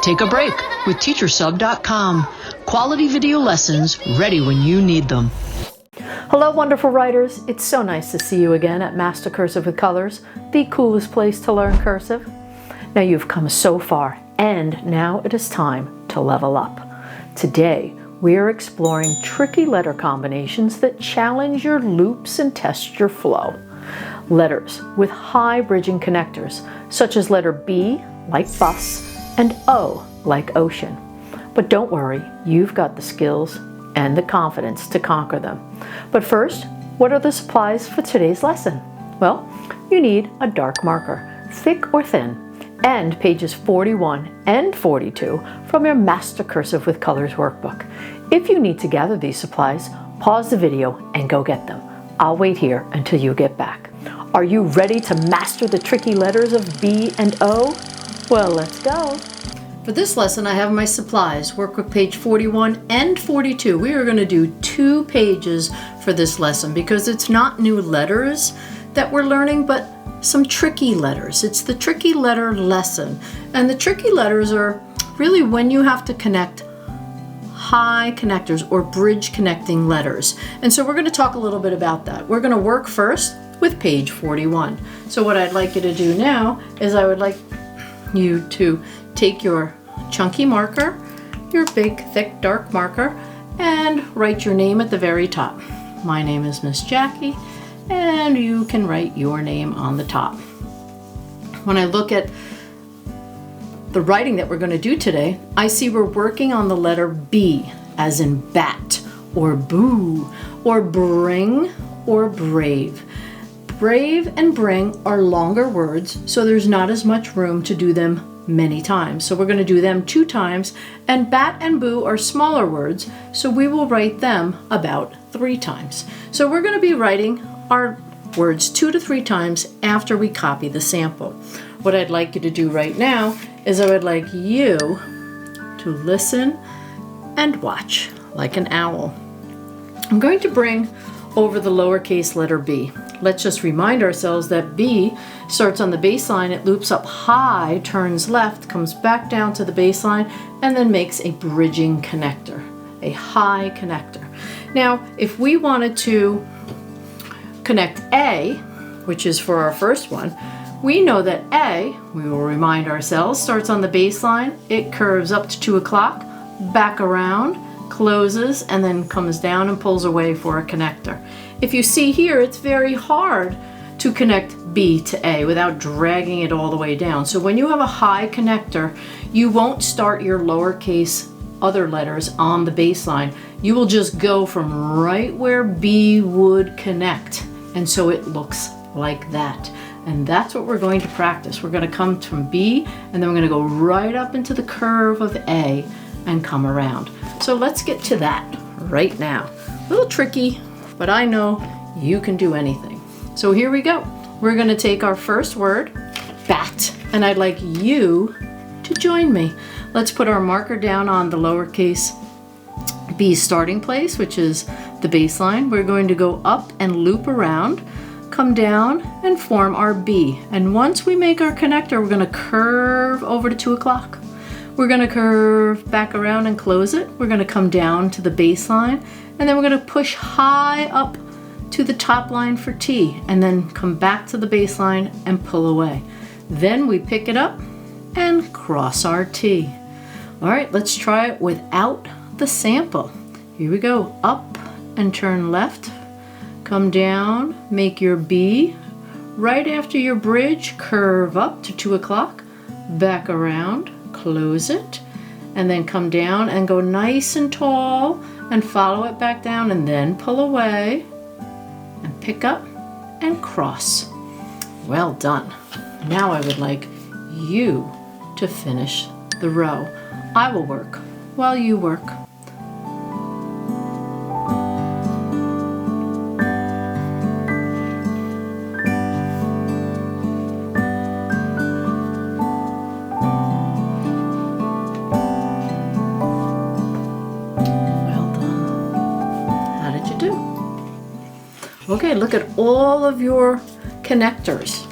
Take a break with teachersub.com. Quality video lessons ready when you need them. Hello, wonderful writers. It's so nice to see you again at Master Cursive with Colors, the coolest place to learn cursive. Now you've come so far, and now it is time to level up. Today, we are exploring tricky letter combinations that challenge your loops and test your flow. Letters with high bridging connectors, such as letter B, like bus, and O, like ocean. But don't worry, you've got the skills and the confidence to conquer them. But first, what are the supplies for today's lesson? Well, you need a dark marker, thick or thin, and pages 41 and 42 from your Master Cursive with Colors workbook. If you need to gather these supplies, pause the video and go get them. I'll wait here until you get back. Are you ready to master the tricky letters of B and O? Well, let's go. For this lesson, I have my supplies, workbook page 41 and 42. We are going to do 2 pages for this lesson because it's not new letters that we're learning, but some tricky letters. It's the tricky letter lesson. And the tricky letters are really when you have to connect high connectors or bridge connecting letters. And so we're going to talk a little bit about that. We're going to work first with page 41. So what I'd like you to do now is I would like you to take your chunky marker, your big, thick, dark marker, and write your name at the very top. My name is Miss Jackie, and you can write your name on the top. When I look at the writing that we're going to do today, I see we're working on the letter B, as in bat, or boo, or bring, or brave. Brave and bring are longer words, so there's not as much room to do them many times. So we're going to do them 2 times, and bat and boo are smaller words, so we will write them about 3 times. So we're going to be writing our words 2 to 3 times after we copy the sample. What I'd like you to do right now is I would like you to listen and watch like an owl. I'm going to bring over the lowercase letter B. Let's just remind ourselves that B starts on the baseline, it loops up high, turns left, comes back down to the baseline, and then makes a bridging connector, a high connector. Now, if we wanted to connect A, which is for our first one, we know that A, we will remind ourselves, starts on the baseline, it curves up to 2 o'clock, back around, closes, and then comes down and pulls away for a connector. If you see here, it's very hard to connect B to A without dragging it all the way down. So when you have a high connector, you won't start your lowercase other letters on the baseline. You will just go from right where B would connect. And so it looks like that. And that's what we're going to practice. We're going to come from B, and then we're going to go right up into the curve of A and come around. So let's get to that right now. A little tricky, but I know you can do anything. So here we go. We're going to take our first word, bat, and I'd like you to join me. Let's put our marker down on the lowercase b starting place, which is the baseline. We're going to go up and loop around, come down and form our B. And once we make our connector, we're going to curve over to 2 o'clock. We're going to curve back around and close it. We're going to come down to the baseline, and then we're going to push high up to the top line for T, and then come back to the baseline and pull away. Then we pick it up and cross our T. All right, let's try it without the sample. Here we go. Up and turn left, come down, make your B. Right after your bridge, curve up to 2 o'clock, back around, close it, and then come down and go nice and tall and follow it back down, and then pull away and pick up and cross. Well done. Now I would like you to finish the row. I will work while you work. Okay, look at all of your connectors.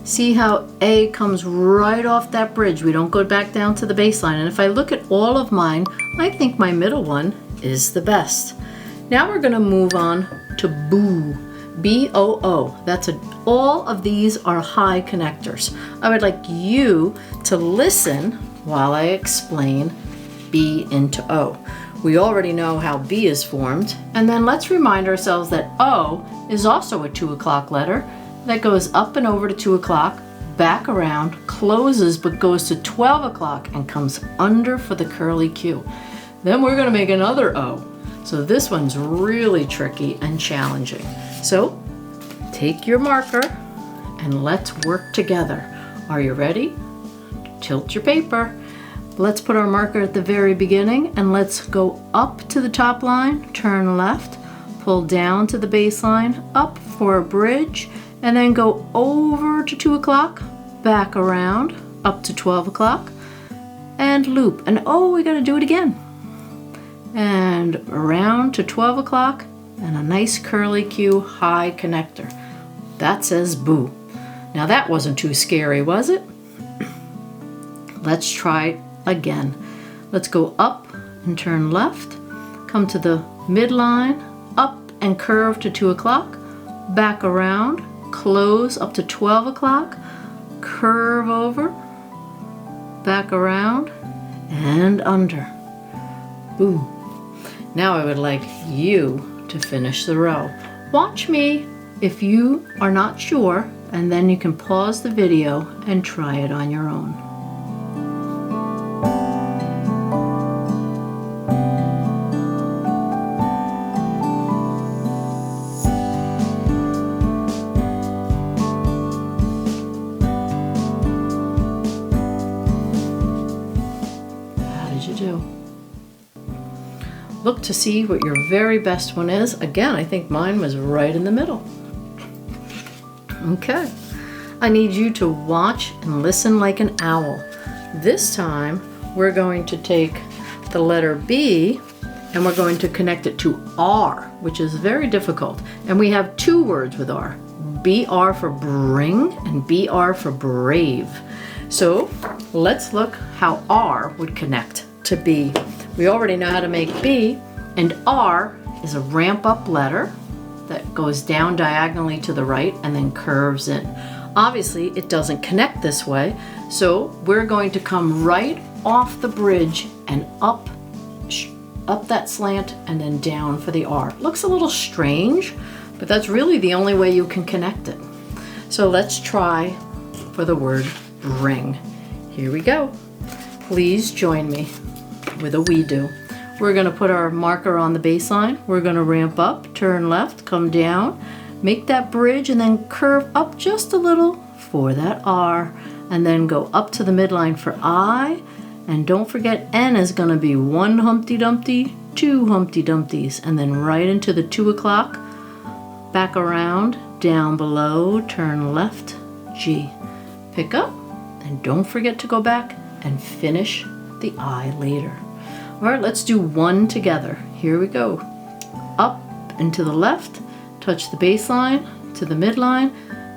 See how A comes right off that bridge. We don't go back down to the baseline. And if I look at all of mine, I think my middle one is the best. Now we're gonna move on to boo, B-O-O. All of these are high connectors. I would like you to listen while I explain B into O. We already know how B is formed, and then let's remind ourselves that O is also a 2 o'clock letter that goes up and over to 2 o'clock, back around, closes but goes to 12 o'clock and comes under for the curly Q. Then we're gonna make another O. So this one's really tricky and challenging. So take your marker and let's work together. Are you ready? Tilt your paper. Let's put our marker at the very beginning and let's go up to the top line, turn left, pull down to the baseline, up for a bridge, and then go over to 2 o'clock, back around, up to 12 o'clock, and loop. And oh, we gotta do it again. And around to 12 o'clock, and a nice curly Q high connector. That says boo. Now that wasn't too scary, was it? Let's try again. Let's go up and turn left, come to the midline, up and curve to 2 o'clock, back around, close up to 12 o'clock, curve over, back around, and under. Boom. Now I would like you to finish the row. Watch me if you are not sure, and then you can pause the video and try it on your own. Look to see what your very best one is. Again, I think mine was right in the middle. Okay, I need you to watch and listen like an owl. This time, we're going to take the letter B and we're going to connect it to R, which is very difficult. And we have 2 words with R, BR for bring and BR for brave. So let's look how R would connect to B. We already know how to make B, and R is a ramp up letter that goes down diagonally to the right and then curves in. Obviously, it doesn't connect this way, so we're going to come right off the bridge and up that slant and then down for the R. Looks a little strange, but that's really the only way you can connect it. So let's try for the word bring. Here we go. Please join me with a we do. We're going to put our marker on the baseline. We're going to ramp up, turn left, come down, make that bridge, and then curve up just a little for that R, and then go up to the midline for I. And don't forget, N is going to be 1 Humpty Dumpty, 2 Humpty Dumpties, and then right into the 2 o'clock, back around, down below, turn left, G. Pick up, and don't forget to go back and finish the I later. All right, let's do 1 together. Here we go. Up and to the left, touch the baseline to the midline,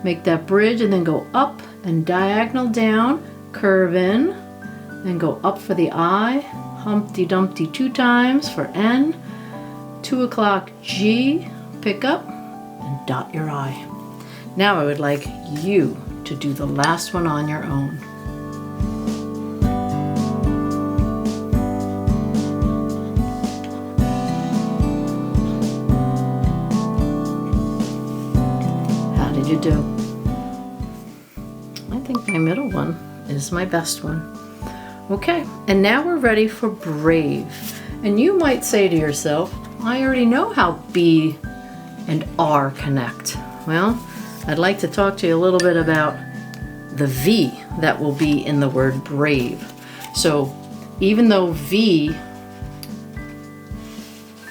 make that bridge, and then go up and diagonal down, curve in, then go up for the I, Humpty Dumpty 2 times for N, 2 o'clock G, pick up, and dot your I. Now I would like you to do the last one on your own. You do. I think my middle one is my best one. Okay, and now we're ready for brave. And you might say to yourself, I already know how B and R connect. Well, I'd like to talk to you a little bit about the V that will be in the word brave. So even though V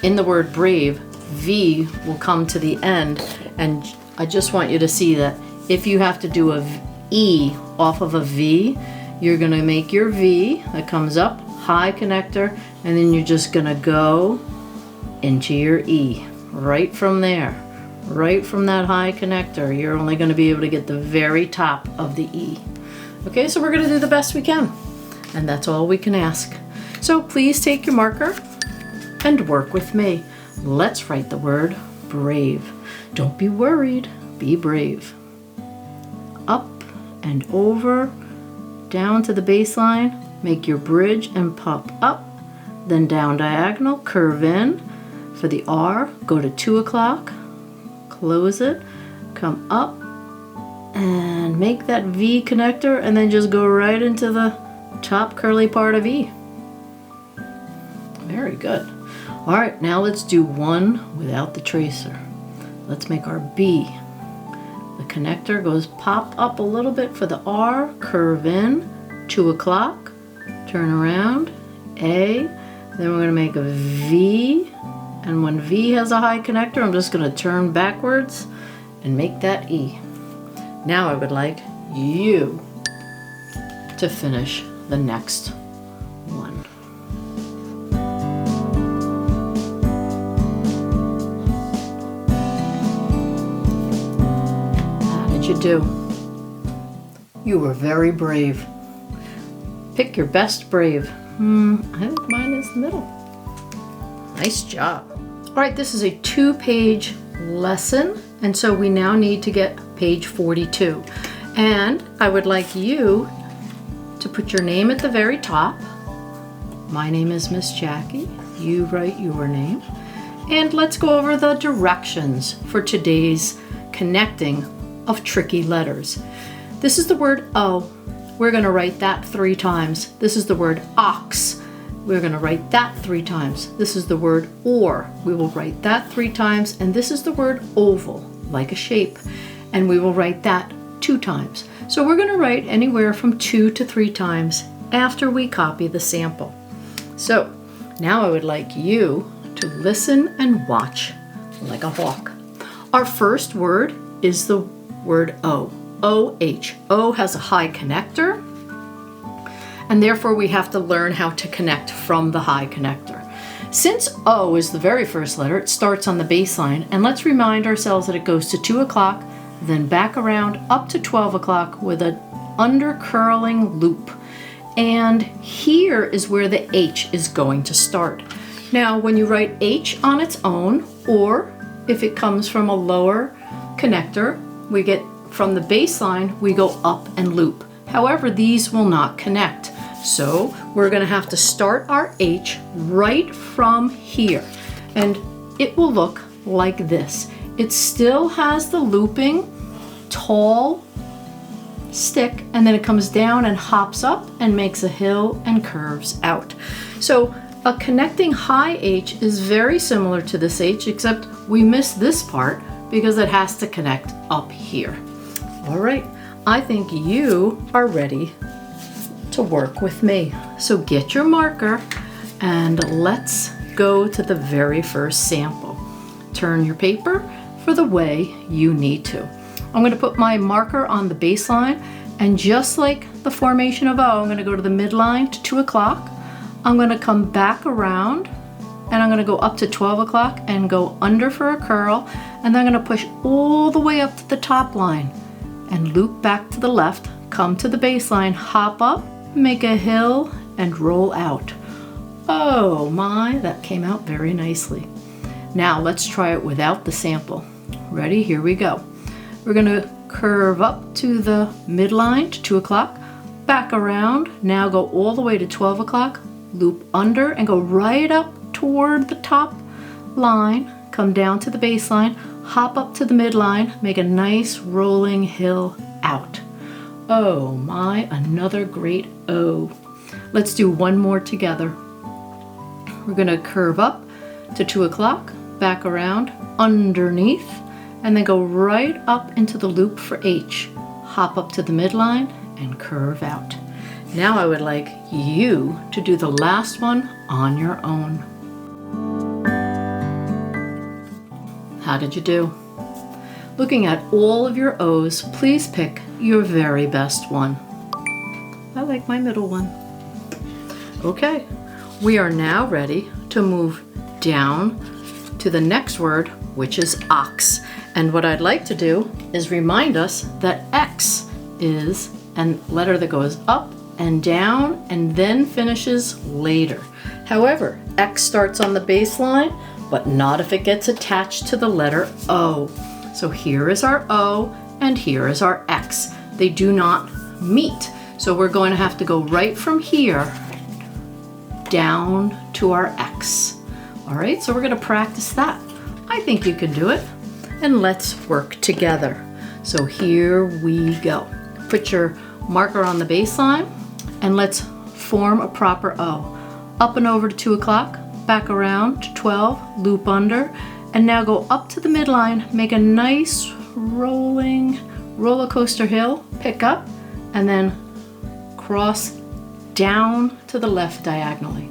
in the word brave, V will come to the end, and I just want you to see that if you have to do a E off of a V, you're gonna make your V that comes up, high connector, and then you're just gonna go into your E right from there, right from that high connector. You're only going to be able to get the very top of the E. Okay, so we're going to do the best we can, and that's all we can ask. So please take your marker and work with me. Let's write the word brave. Don't be worried, be brave. Up and over, down to the baseline, make your bridge and pop up, then down diagonal, curve in. For the R, go to 2 o'clock, close it, come up, and make that V connector, and then just go right into the top curly part of E. Very good. All right, now let's do one without the tracer. Let's make our B. The connector goes pop up a little bit for the R, curve in, 2 o'clock, turn around, A, then we're going to make a V, and when V has a high connector, I'm just going to turn backwards and make that E. Now I would like you to finish the next one. How did you do? You were very brave. Pick your best brave. I think mine is the middle. Nice job. All right, this is a 2-page lesson, and so we now need to get page 42. And I would like you to put your name at the very top. My name is Miss Jackie. You write your name. And let's go over the directions for today's connecting of tricky letters. This is the word O. We're going to write that 3 times. This is the word ox. We're going to write that 3 times. This is the word or. We will write that 3 times. And this is the word oval, like a shape. And we will write that 2 times. So we're going to write anywhere from 2 to 3 times after we copy the sample. So now I would like you to listen and watch like a hawk. Our first word is the word O. O-H. O has a high connector, and therefore we have to learn how to connect from the high connector. Since O is the very first letter, it starts on the baseline, and let's remind ourselves that it goes to 2 o'clock, then back around up to 12 o'clock with an undercurling loop. And here is where the H is going to start. Now, when you write H on its own, or if it comes from a lower connector, we get from the baseline, we go up and loop. However, these will not connect. So we're going to have to start our H right from here. And it will look like this. It still has the looping, tall stick, and then it comes down and hops up and makes a hill and curves out. So a connecting high H is very similar to this H, except we miss this part because it has to connect up here. All right, I think you are ready to work with me. So get your marker and let's go to the very first sample. Turn your paper for the way you need to. I'm going to put my marker on the baseline, and just like the formation of O, I'm going to go to the midline to 2 o'clock. I'm going to come back around and I'm going to go up to 12 o'clock and go under for a curl, and then I'm going to push all the way up to the top line and loop back to the left, come to the baseline, hop up, make a hill, and roll out. Oh my, that came out very nicely. Now let's try it without the sample. Ready? Here we go. We're going to curve up to the midline to 2 o'clock, back around, now go all the way to 12 o'clock, loop under and go right up toward the top line, come down to the baseline, hop up to the midline, make a nice rolling hill out. Oh my, another great O. Let's do one more together. We're going to curve up to 2 o'clock, back around, underneath, and then go right up into the loop for H. Hop up to the midline and curve out. Now I would like you to do the last one on your own. How did you do? Looking at all of your O's, please pick your very best one. I like my middle one. Okay, we are now ready to move down to the next word, which is ox. And what I'd like to do is remind us that X is a letter that goes up and down and then finishes later. However, X starts on the baseline, but not if it gets attached to the letter O. So here is our O and here is our X. They do not meet. So we're going to have to go right from here down to our X. All right, so we're going to practice that. I think you can do it. And let's work together. So here we go. Put your marker on the baseline and let's form a proper O. Up and over to 2 o'clock, back around to 12, loop under, and now go up to the midline, make a nice rolling roller coaster hill, pick up, and then cross down to the left diagonally.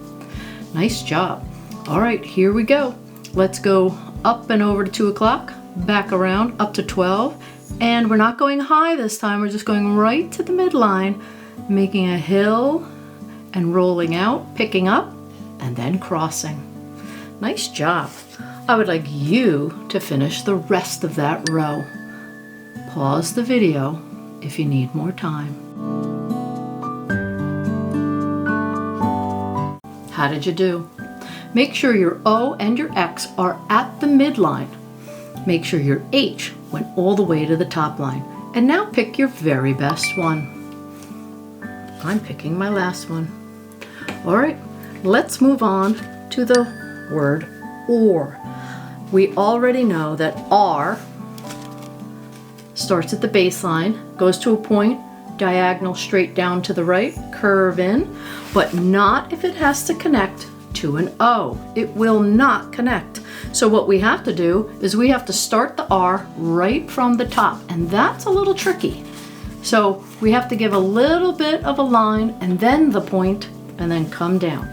Nice job. All right, here we go. Let's go up and over to 2 o'clock, back around up to 12, and we're not going high this time, we're just going right to the midline, making a hill and rolling out, picking up, and then crossing. Nice job. I would like you to finish the rest of that row. Pause the video if you need more time. How did you do? Make sure your O and your X are at the midline. Make sure your H went all the way to the top line. And now pick your very best one. I'm picking my last one. All right, let's move on to the word or. We already know that R starts at the baseline, goes to a point, diagonal straight down to the right, curve in, but not if it has to connect to an O. It will not connect. So what we have to do is we have to start the R right from the top, and that's a little tricky. So we have to give a little bit of a line and then the point and then come down.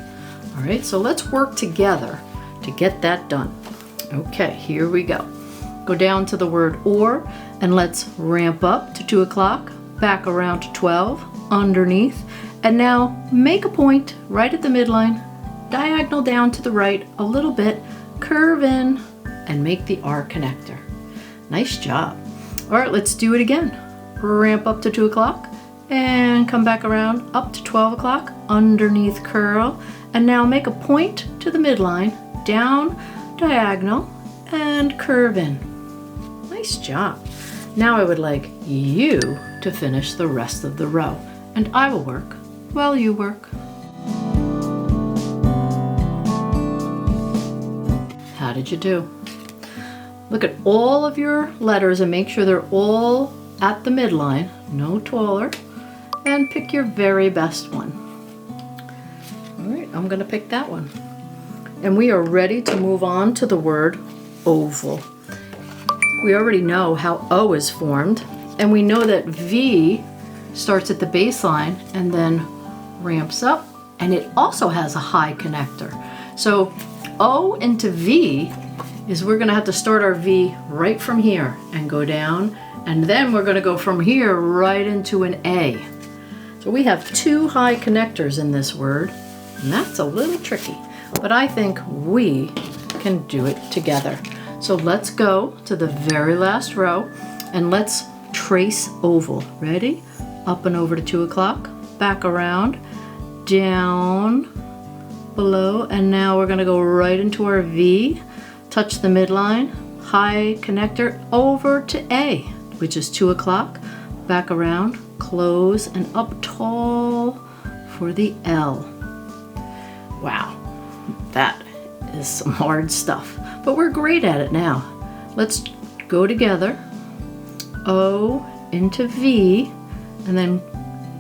All right, so let's work together to get that done. Okay, here we go. Go down to the word or and let's ramp up to 2 o'clock, back around to 12, underneath, and now make a point right at the midline, diagonal down to the right a little bit, curve in, and make the R connector. Nice job. All right, let's do it again. Ramp up to 2 o'clock and come back around up to 12 o'clock, underneath curl, and now make a point to the midline, down, diagonal, and curve in. Nice job. Now I would like you to finish the rest of the row, and I will work while you work. How did you do? Look at all of your letters and make sure they're all at the midline, no taller, and pick your very best one. All right, I'm going to pick that one. And we are ready to move on to the word oval. We already know how O is formed, and we know that V starts at the baseline and then ramps up, and it also has a high connector. So O into V is we're going to have to start our V right from here and go down, and then we're going to go from here right into an A. So we have two high connectors in this word, and that's a little tricky, but I think we can do it together. So let's go to the very last row and let's trace oval. Ready? Up and over to 2 o'clock, back around, down, below, and now we're going to go right into our V, touch the midline, high connector, over to A, which is 2 o'clock, back around, close, and up tall for the L. Wow, that is some hard stuff, but we're great at it now. Let's go together, O into V, and then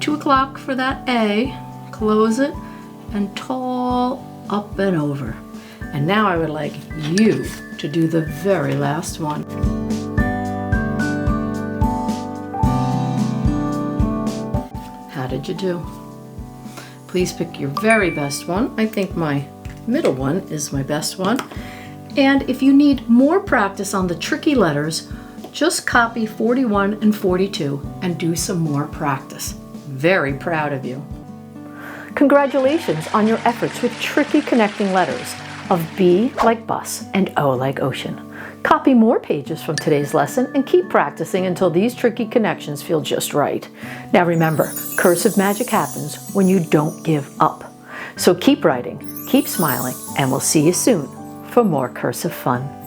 2 o'clock for that A, close it, and tall, up and over. And now I would like you to do the very last one. How did you do? Please pick your very best one. I think my middle one is my best one. And if you need more practice on the tricky letters, just copy 41 and 42 and do some more practice. Very proud of you. Congratulations on your efforts with tricky connecting letters of B like bus and O like ocean. Copy more pages from today's lesson and keep practicing until these tricky connections feel just right. Now remember, cursive magic happens when you don't give up. So keep writing, keep smiling, and we'll see you soon for more cursive fun.